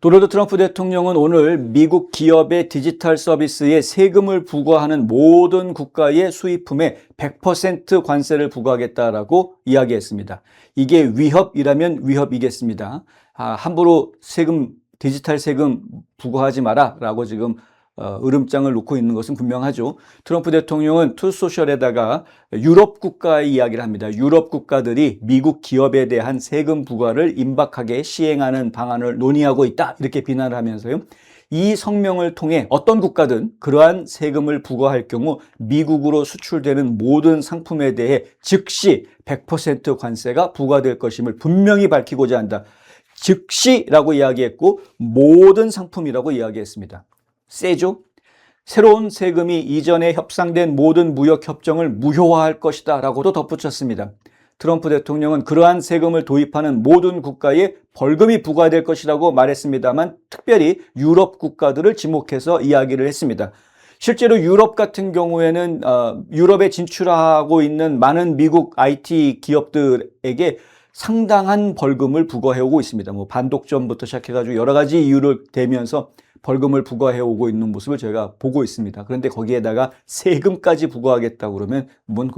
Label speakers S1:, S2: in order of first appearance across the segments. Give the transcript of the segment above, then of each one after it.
S1: 도널드 트럼프 대통령은 오늘 미국 기업의 디지털 서비스에 세금을 부과하는 모든 국가의 수입품에 100% 관세를 부과하겠다라고 이야기했습니다. 이게 위협이라면 위협이겠습니다. 함부로 디지털 세금 부과하지 마라라고 지금 으름장을 놓고 있는 것은 분명하죠. 트럼프 대통령은 투소셜에다가 유럽 국가의 이야기를 합니다. 유럽 국가들이 미국 기업에 대한 세금 부과를 임박하게 시행하는 방안을 논의하고 있다. 이렇게 비난을 하면서요. 이 성명을 통해 어떤 국가든 그러한 세금을 부과할 경우 미국으로 수출되는 모든 상품에 대해 즉시 100% 관세가 부과될 것임을 분명히 밝히고자 한다. 즉시라고 이야기했고 모든 상품이라고 이야기했습니다. 세죠? 새로운 세금이 이전에 협상된 모든 무역 협정을 무효화할 것이다 라고도 덧붙였습니다. 트럼프 대통령은 그러한 세금을 도입하는 모든 국가에 벌금이 부과될 것이라고 말했습니다만 특별히 유럽 국가들을 지목해서 이야기를 했습니다. 실제로 유럽 같은 경우에는 유럽에 진출하고 있는 많은 미국 IT 기업들에게 상당한 벌금을 부과해오고 있습니다. 반독점부터 시작해가지고 여러 가지 이유를 대면서 벌금을 부과해오고 있는 모습을 저희가 보고 있습니다. 그런데 거기에다가 세금까지 부과하겠다고 그러면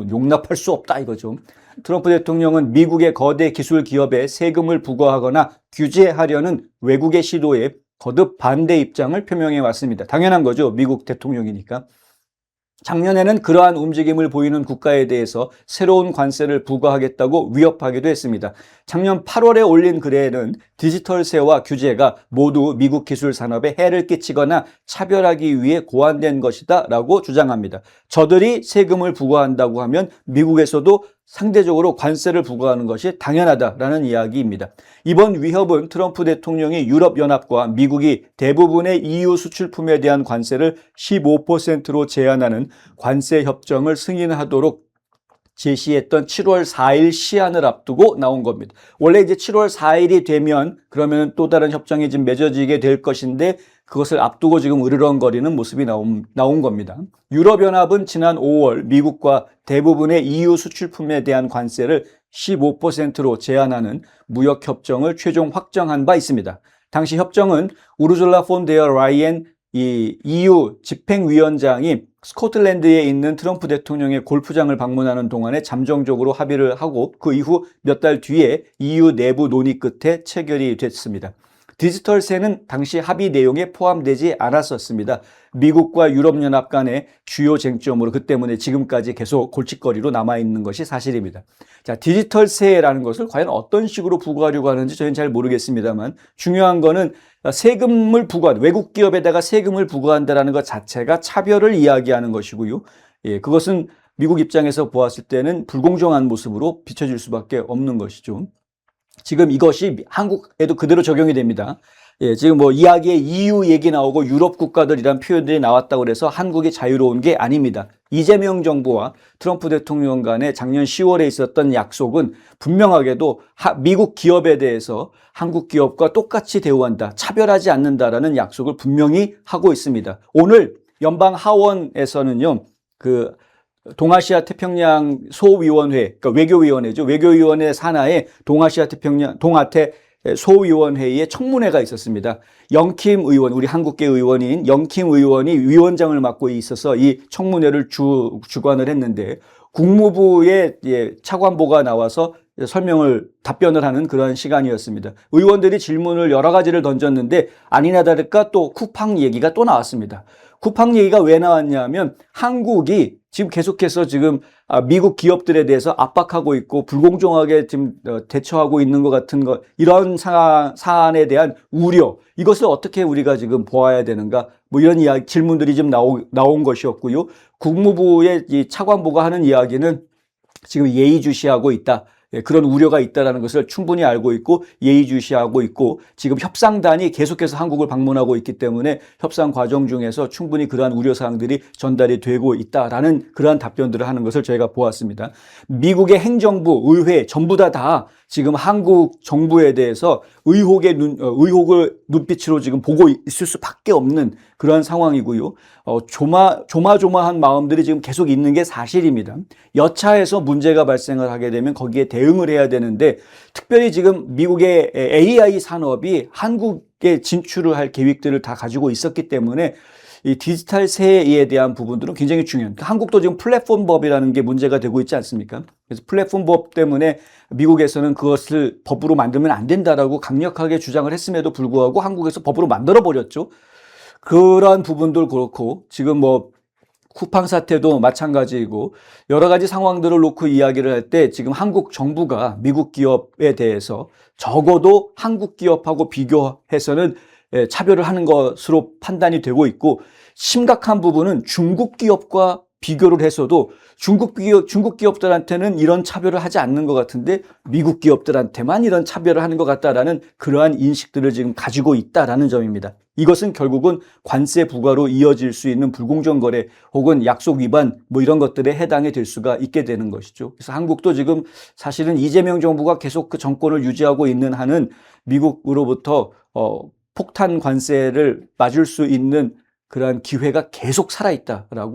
S1: 용납할 수 없다 이거죠. 트럼프 대통령은 미국의 거대 기술 기업에 세금을 부과하거나 규제하려는 외국의 시도에 거듭 반대 입장을 표명해 왔습니다. 당연한 거죠. 미국 대통령이니까. 작년에는 그러한 움직임을 보이는 국가에 대해서 새로운 관세를 부과하겠다고 위협하기도 했습니다. 작년 8월에 올린 글에는 디지털세와 규제가 모두 미국 기술 산업에 해를 끼치거나 차별하기 위해 고안된 것이다 라고 주장합니다. 저들이 세금을 부과한다고 하면 미국에서도 상대적으로 관세를 부과하는 것이 당연하다라는 이야기입니다. 이번 위협은 트럼프 대통령이 유럽연합과 미국이 대부분의 EU 수출품에 대한 관세를 15%로 제한하는 관세 협정을 승인하도록 제시했던 7월 4일 시한을 앞두고 나온 겁니다. 원래 이제 7월 4일이 되면 그러면 또 다른 협정이 지금 맺어지게 될 것인데 그것을 앞두고 지금 으르렁거리는 모습이 나온 겁니다. 유럽연합은 지난 5월 미국과 대부분의 EU 수출품에 대한 관세를 15%로 제한하는 무역협정을 최종 확정한 바 있습니다. 당시 협정은 우르줄라 폰 데어 라이엔 EU 집행위원장이 스코틀랜드에 있는 트럼프 대통령의 골프장을 방문하는 동안에 잠정적으로 합의를 하고 그 이후 몇 달 뒤에 EU 내부 논의 끝에 체결이 됐습니다. 디지털세는 당시 합의 내용에 포함되지 않았었습니다. 미국과 유럽연합 간의 주요 쟁점으로 그 때문에 지금까지 계속 골칫거리로 남아있는 것이 사실입니다. 자, 디지털세라는 것을 과연 어떤 식으로 부과하려고 하는지 저희는 잘 모르겠습니다만 중요한 거는 세금을 외국 기업에다가 세금을 부과한다는 것 자체가 차별을 이야기하는 것이고요. 그것은 미국 입장에서 보았을 때는 불공정한 모습으로 비춰질 수밖에 없는 것이죠. 지금 이것이 한국에도 그대로 적용이 됩니다. 지금 이야기에 EU 얘기 나오고 유럽 국가들이란 표현들이 나왔다고 그래서 한국이 자유로운 게 아닙니다. 이재명 정부와 트럼프 대통령 간에 작년 10월에 있었던 약속은 분명하게도 미국 기업에 대해서 한국 기업과 똑같이 대우한다, 차별하지 않는다라는 약속을 분명히 하고 있습니다. 오늘 연방 하원에서는요, 동아시아 태평양 소위원회, 그러니까 외교위원회죠. 외교위원회 산하에 동아태 소위원회의 청문회가 있었습니다. 영킴 의원, 우리 한국계 의원인 영킴 의원이 위원장을 맡고 있어서 이 청문회를 주관을 했는데 국무부의 차관보가 나와서 답변을 하는 그런 시간이었습니다. 의원들이 질문을 여러 가지를 던졌는데 아니나 다를까 또 쿠팡 얘기가 또 나왔습니다. 쿠팡 얘기가 왜 나왔냐면 한국이 지금 계속해서 미국 기업들에 대해서 압박하고 있고 불공정하게 지금 대처하고 있는 것 같은 이런 사안에 대한 우려, 이것을 어떻게 우리가 지금 보아야 되는가, 이런 질문들이 좀 나온 것이었고요. 국무부의 이 차관보가 하는 이야기는 지금 예의주시하고 있다. 그런 우려가 있다는 것을 충분히 알고 있고 예의주시하고 있고 지금 협상단이 계속해서 한국을 방문하고 있기 때문에 협상 과정 중에서 충분히 그러한 우려사항들이 전달이 되고 있다라는 그러한 답변들을 하는 것을 저희가 보았습니다. 미국의 행정부, 의회 전부 다 지금 한국 정부에 대해서 의혹을 눈빛으로 지금 보고 있을 수밖에 없는 그러한 상황이고요. 조마조마한 마음들이 지금 계속 있는 게 사실입니다. 여차해서 문제가 발생을 하게 되면 거기에 대응을 해야 되는데, 특별히 지금 미국의 AI 산업이 한국에 진출을 할 계획들을 다 가지고 있었기 때문에 이 디지털 세에 대한 부분들은 굉장히 중요해요. 한국도 지금 플랫폼법이라는 게 문제가 되고 있지 않습니까? 그래서 플랫폼법 때문에 미국에서는 그것을 법으로 만들면 안 된다라고 강력하게 주장을 했음에도 불구하고 한국에서 법으로 만들어 버렸죠. 그러한 부분들 그렇고, 지금 뭐 쿠팡 사태도 마찬가지이고, 여러 가지 상황들을 놓고 이야기를 할 때 지금 한국 정부가 미국 기업에 대해서 적어도 한국 기업하고 비교해서는 차별을 하는 것으로 판단이 되고 있고, 심각한 부분은 중국 기업과 비교를 해서도 중국 기업들한테는 이런 차별을 하지 않는 것 같은데 미국 기업들한테만 이런 차별을 하는 것 같다라는 그러한 인식들을 지금 가지고 있다라는 점입니다. 이것은 결국은 관세 부과로 이어질 수 있는 불공정 거래 혹은 약속 위반 뭐 이런 것들에 해당이 될 수가 있게 되는 것이죠. 그래서 한국도 지금 사실은 이재명 정부가 계속 그 정권을 유지하고 있는 한은 미국으로부터 폭탄 관세를 맞을 수 있는 그러한 기회가 계속 살아있다라고